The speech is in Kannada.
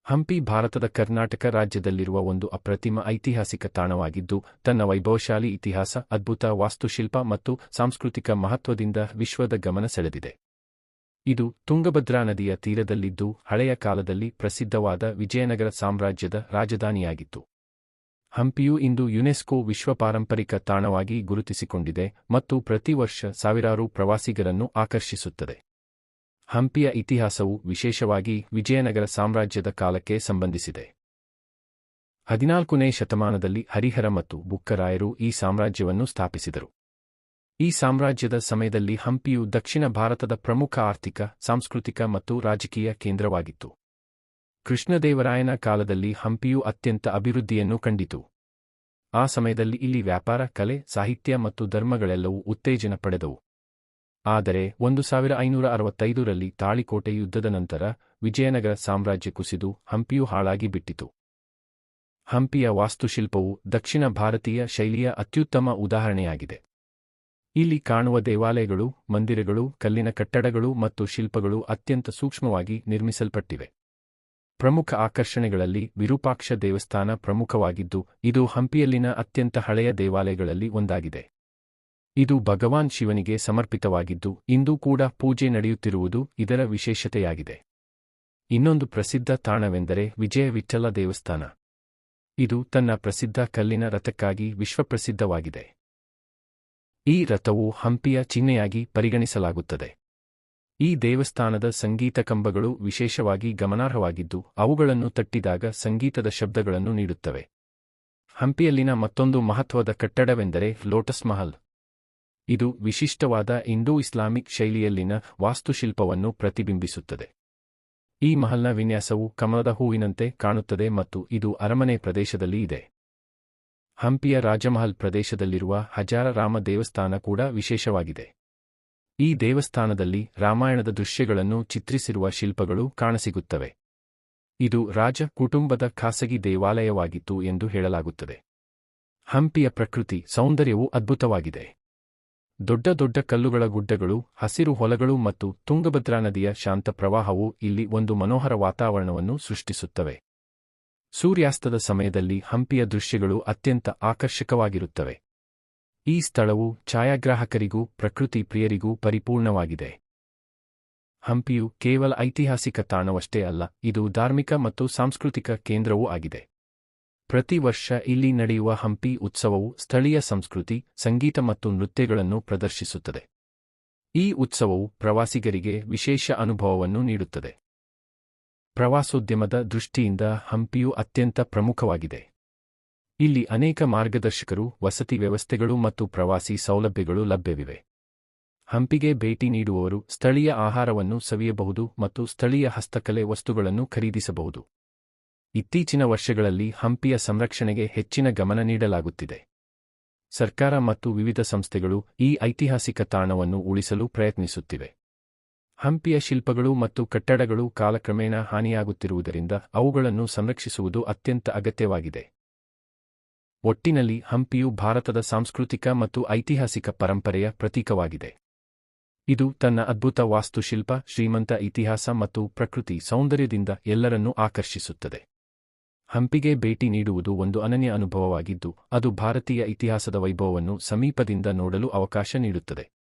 ಹಂಪಿ ಭಾರತದ ಕರ್ನಾಟಕ ರಾಜ್ಯದಲ್ಲಿರುವ ಒಂದು ಅಪ್ರತಿಮ ಐತಿಹಾಸಿಕ ತಾಣವಾಗಿದ್ದು, ತನ್ನ ವೈಭವಶಾಲಿ ಇತಿಹಾಸ, ಅದ್ಭುತ ವಾಸ್ತುಶಿಲ್ಪ ಮತ್ತು ಸಾಂಸ್ಕೃತಿಕ ಮಹತ್ವದಿಂದ ವಿಶ್ವದ ಗಮನ ಸೆಳೆದಿದೆ. ಇದು ತುಂಗಭದ್ರಾ ನದಿಯ ತೀರದಲ್ಲಿದ್ದು, ಹಳೆಯ ಕಾಲದಲ್ಲಿ ಪ್ರಸಿದ್ಧವಾದ ವಿಜಯನಗರ ಸಾಮ್ರಾಜ್ಯದ ರಾಜಧಾನಿಯಾಗಿತ್ತು. ಹಂಪಿಯು ಇಂದು ಯುನೆಸ್ಕೋ ವಿಶ್ವ ಪಾರಂಪರಿಕ ತಾಣವಾಗಿ ಗುರುತಿಸಿಕೊಂಡಿದೆ ಮತ್ತು ಪ್ರತಿ ವರ್ಷ ಸಾವಿರಾರು ಪ್ರವಾಸಿಗರನ್ನು ಆಕರ್ಷಿಸುತ್ತದೆ. ಹಂಪಿಯ ಇತಿಹಾಸವು ವಿಶೇಷವಾಗಿ ವಿಜಯನಗರ ಸಾಮ್ರಾಜ್ಯದ ಕಾಲಕ್ಕೆ ಸಂಬಂಧಿಸಿದೆ. 14ನೇ ಶತಮಾನದಲ್ಲಿ ಹರಿಹರ ಮತ್ತು ಬುಕ್ಕರಾಯರು ಈ ಸಾಮ್ರಾಜ್ಯವನ್ನು ಸ್ಥಾಪಿಸಿದರು. ಈ ಸಾಮ್ರಾಜ್ಯದ ಸಮಯದಲ್ಲಿ ಹಂಪಿಯು ದಕ್ಷಿಣ ಭಾರತದ ಪ್ರಮುಖ ಆರ್ಥಿಕ, ಸಾಂಸ್ಕೃತಿಕ ಮತ್ತು ರಾಜಕೀಯ ಕೇಂದ್ರವಾಗಿತ್ತು. ಕೃಷ್ಣದೇವರಾಯನ ಕಾಲದಲ್ಲಿ ಹಂಪಿಯು ಅತ್ಯಂತ ಅಭಿವೃದ್ಧಿಯನ್ನು ಕಂಡಿತು. ಆ ಸಮಯದಲ್ಲಿ ಇಲ್ಲಿ ವ್ಯಾಪಾರ, ಕಲೆ, ಸಾಹಿತ್ಯ ಮತ್ತು ಧರ್ಮಗಳೆಲ್ಲವೂ ಉತ್ತೇಜನ ಪಡೆದವು. ಆದರೆ 1565ರಲ್ಲಿ ತಾಳಿಕೋಟೆ ಯುದ್ಧದ ನಂತರ ವಿಜಯನಗರ ಸಾಮ್ರಾಜ್ಯ ಕುಸಿದು ಹಂಪಿಯು ಹಾಳಾಗಿ ಬಿಟ್ಟಿತು. ಹಂಪಿಯ ವಾಸ್ತುಶಿಲ್ಪವು ದಕ್ಷಿಣ ಭಾರತೀಯ ಶೈಲಿಯ ಅತ್ಯುತ್ತಮ ಉದಾಹರಣೆಯಾಗಿದೆ. ಇಲ್ಲಿ ಕಾಣುವ ದೇವಾಲಯಗಳು, ಮಂದಿರಗಳು, ಕಲ್ಲಿನ ಕಟ್ಟಡಗಳು ಮತ್ತು ಶಿಲ್ಪಗಳು ಅತ್ಯಂತ ಸೂಕ್ಷ್ಮವಾಗಿ ನಿರ್ಮಿಸಲ್ಪಟ್ಟಿವೆ. ಪ್ರಮುಖ ಆಕರ್ಷಣೆಗಳಲ್ಲಿ ವಿರೂಪಾಕ್ಷ ದೇವಸ್ಥಾನ ಪ್ರಮುಖವಾಗಿದ್ದು, ಇದು ಹಂಪಿಯಲ್ಲಿನ ಅತ್ಯಂತ ಹಳೆಯ ದೇವಾಲಯಗಳಲ್ಲಿ ಒಂದಾಗಿದೆ. ಇದು ಭಗವಾನ್ ಶಿವನಿಗೆ ಸಮರ್ಪಿತವಾಗಿದ್ದು, ಇಂದೂ ಕೂಡ ಪೂಜೆ ನಡೆಯುತ್ತಿರುವುದು ಇದರ ವಿಶೇಷತೆಯಾಗಿದೆ. ಇನ್ನೊಂದು ಪ್ರಸಿದ್ಧ ತಾಣವೆಂದರೆ ವಿಜಯ ವಿಠ್ಠಲ ದೇವಸ್ಥಾನ. ಇದು ತನ್ನ ಪ್ರಸಿದ್ಧ ಕಲ್ಲಿನ ರಥಕ್ಕಾಗಿ ವಿಶ್ವಪ್ರಸಿದ್ಧವಾಗಿದೆ. ಈ ರಥವು ಹಂಪಿಯ ಚಿಹ್ನೆಯಾಗಿ ಪರಿಗಣಿಸಲಾಗುತ್ತದೆ. ಈ ದೇವಸ್ಥಾನದ ಸಂಗೀತ ಕಂಬಗಳು ವಿಶೇಷವಾಗಿ ಗಮನಾರ್ಹವಾಗಿದ್ದು, ಅವುಗಳನ್ನು ತಟ್ಟಿದಾಗ ಸಂಗೀತದ ಶಬ್ದಗಳನ್ನು ನೀಡುತ್ತವೆ. ಹಂಪಿಯಲ್ಲಿನ ಮತ್ತೊಂದು ಮಹತ್ವದ ಕಟ್ಟಡವೆಂದರೆ ಲೋಟಸ್ ಮಹಲ್. ಇದು ವಿಶಿಷ್ಟವಾದ ಇಂಡೋ-ಇಸ್ಲಾಮಿಕ್ ಶೈಲಿಯಲ್ಲಿನ ವಾಸ್ತುಶಿಲ್ಪವನ್ನು ಪ್ರತಿಬಿಂಬಿಸುತ್ತದೆ. ಈ ಮಹಲ್ನ ವಿನ್ಯಾಸವು ಕಮಲದ ಹೂವಿನಂತೆ ಕಾಣುತ್ತದೆ ಮತ್ತು ಇದು ಅರಮನೆ ಪ್ರದೇಶದಲ್ಲಿ ಇದೆ. ಹಂಪಿಯ ರಾಜಮಹಲ್ ಪ್ರದೇಶದಲ್ಲಿರುವ ಹಜಾರ ರಾಮ ದೇವಸ್ಥಾನ ಕೂಡ ವಿಶೇಷವಾಗಿದೆ. ಈ ದೇವಸ್ಥಾನದಲ್ಲಿ ರಾಮಾಯಣದ ದೃಶ್ಯಗಳನ್ನು ಚಿತ್ರಿಸಿರುವ ಶಿಲ್ಪಗಳು ಕಾಣಸಿಗುತ್ತವೆ. ಇದು ರಾಜ ಕುಟುಂಬದ ಖಾಸಗಿ ದೇವಾಲಯವಾಗಿತ್ತು ಎಂದು ಹೇಳಲಾಗುತ್ತದೆ. ಹಂಪಿಯ ಪ್ರಕೃತಿ ಸೌಂದರ್ಯವು ಅದ್ಭುತವಾಗಿದೆ. ದೊಡ್ಡ ದೊಡ್ಡ ಕಲ್ಲುಗಳ ಗುಡ್ಡಗಳು, ಹಸಿರು ಹೊಲಗಳು ಮತ್ತು ತುಂಗಭದ್ರಾ ನದಿಯ ಶಾಂತ ಪ್ರವಾಹವು ಇಲ್ಲಿ ಒಂದು ಮನೋಹರ ವಾತಾವರಣವನ್ನು ಸೃಷ್ಟಿಸುತ್ತವೆ. ಸೂರ್ಯಾಸ್ತದ ಸಮಯದಲ್ಲಿ ಹಂಪಿಯ ದೃಶ್ಯಗಳು ಅತ್ಯಂತ ಆಕರ್ಷಕವಾಗಿರುತ್ತವೆ. ಈ ಸ್ಥಳವು ಛಾಯಾಗ್ರಾಹಕರಿಗೂ ಪ್ರಕೃತಿ ಪ್ರಿಯರಿಗೂ ಪರಿಪೂರ್ಣವಾಗಿದೆ. ಹಂಪಿಯು ಕೇವಲ ಐತಿಹಾಸಿಕ ತಾಣವಷ್ಟೇ ಅಲ್ಲ, ಇದು ಧಾರ್ಮಿಕ ಮತ್ತು ಸಾಂಸ್ಕೃತಿಕ ಕೇಂದ್ರವೂ ಆಗಿದೆ. ಪ್ರತಿ ವರ್ಷ ಇಲ್ಲಿ ನಡೆಯುವ ಹಂಪಿ ಉತ್ಸವವು ಸ್ಥಳೀಯ ಸಂಸ್ಕೃತಿ, ಸಂಗೀತ ಮತ್ತು ನೃತ್ಯಗಳನ್ನು ಪ್ರದರ್ಶಿಸುತ್ತದೆ. ಈ ಉತ್ಸವವು ಪ್ರವಾಸಿಗರಿಗೆ ವಿಶೇಷ ಅನುಭವವನ್ನು ನೀಡುತ್ತದೆ. ಪ್ರವಾಸೋದ್ಯಮದ ದೃಷ್ಟಿಯಿಂದ ಹಂಪಿಯು ಅತ್ಯಂತ ಪ್ರಮುಖವಾಗಿದೆ. ಇಲ್ಲಿ ಅನೇಕ ಮಾರ್ಗದರ್ಶಕರು, ವಸತಿ ವ್ಯವಸ್ಥೆಗಳು ಮತ್ತು ಪ್ರವಾಸಿ ಸೌಲಭ್ಯಗಳು ಲಭ್ಯವಿವೆ. ಹಂಪಿಗೆ ಭೇಟಿ ನೀಡುವವರು ಸ್ಥಳೀಯ ಆಹಾರವನ್ನು ಸವಿಯಬಹುದು ಮತ್ತು ಸ್ಥಳೀಯ ಹಸ್ತಕಲೆ ವಸ್ತುಗಳನ್ನು ಖರೀದಿಸಬಹುದು. ಇತ್ತೀಚಿನ ವರ್ಷಗಳಲ್ಲಿ ಹಂಪಿಯ ಸಂರಕ್ಷಣೆಗೆ ಹೆಚ್ಚಿನ ಗಮನ ನೀಡಲಾಗುತ್ತಿದೆ. ಸರ್ಕಾರ ಮತ್ತು ವಿವಿಧ ಸಂಸ್ಥೆಗಳು ಈ ಐತಿಹಾಸಿಕ ತಾಣವನ್ನು ಉಳಿಸಲು ಪ್ರಯತ್ನಿಸುತ್ತಿವೆ. ಹಂಪಿಯ ಶಿಲ್ಪಗಳು ಮತ್ತು ಕಟ್ಟಡಗಳು ಕಾಲಕ್ರಮೇಣ ಹಾನಿಯಾಗುತ್ತಿರುವುದರಿಂದ ಅವುಗಳನ್ನು ಸಂರಕ್ಷಿಸುವುದು ಅತ್ಯಂತ ಅಗತ್ಯವಾಗಿದೆ. ಒಟ್ಟಿನಲ್ಲಿ ಹಂಪಿಯು ಭಾರತದ ಸಾಂಸ್ಕೃತಿಕ ಮತ್ತು ಐತಿಹಾಸಿಕ ಪರಂಪರೆಯ ಪ್ರತೀಕವಾಗಿದೆ. ಇದು ತನ್ನ ಅದ್ಭುತ ವಾಸ್ತುಶಿಲ್ಪ, ಶ್ರೀಮಂತ ಇತಿಹಾಸ ಮತ್ತು ಪ್ರಕೃತಿ ಸೌಂದರ್ಯದಿಂದ ಎಲ್ಲರನ್ನೂ ಆಕರ್ಷಿಸುತ್ತದೆ. ಹಂಪಿಗೆ ಭೇಟಿ ನೀಡುವುದು ಒಂದು ಅನನ್ಯ ಅನುಭವವಾಗಿದ್ದು, ಅದು ಭಾರತೀಯ ಇತಿಹಾಸದ ವೈಭವವನ್ನು ಸಮೀಪದಿಂದ ನೋಡಲು ಅವಕಾಶ ನೀಡುತ್ತದೆ.